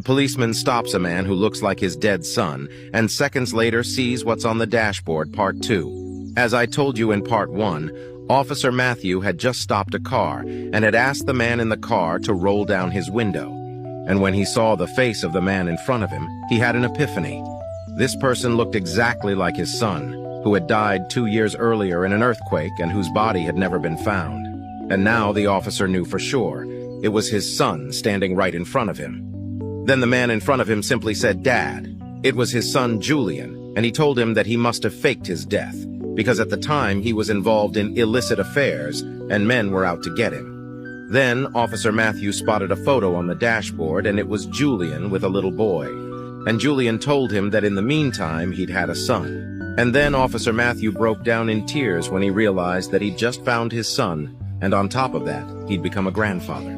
policeman stops a man who looks like his dead son, and seconds later sees what's on the dashboard, part 2. As I told you in part 1, Officer Matthew had just stopped a car and had asked the man in the car to roll down his window. And when he saw the face of the man in front of him, he had an epiphany. This person looked exactly like his son, who had died 2 years earlier in an earthquake and whose body had never been found. And now the officer knew for sure. It was his son standing right in front of him. Then the man in front of him simply said, "Dad." It was his son Julian, and he told him that he must have faked his death, because at the time he was involved in illicit affairs and men were out to get him. Then Officer Matthew spotted a photo on the dashboard, and it was Julian with a little boy. And Julian told him that in the meantime he'd had a son. And then Officer Matthew broke down in tears when he realized that he'd just found his son, and on top of that, he'd become a grandfather.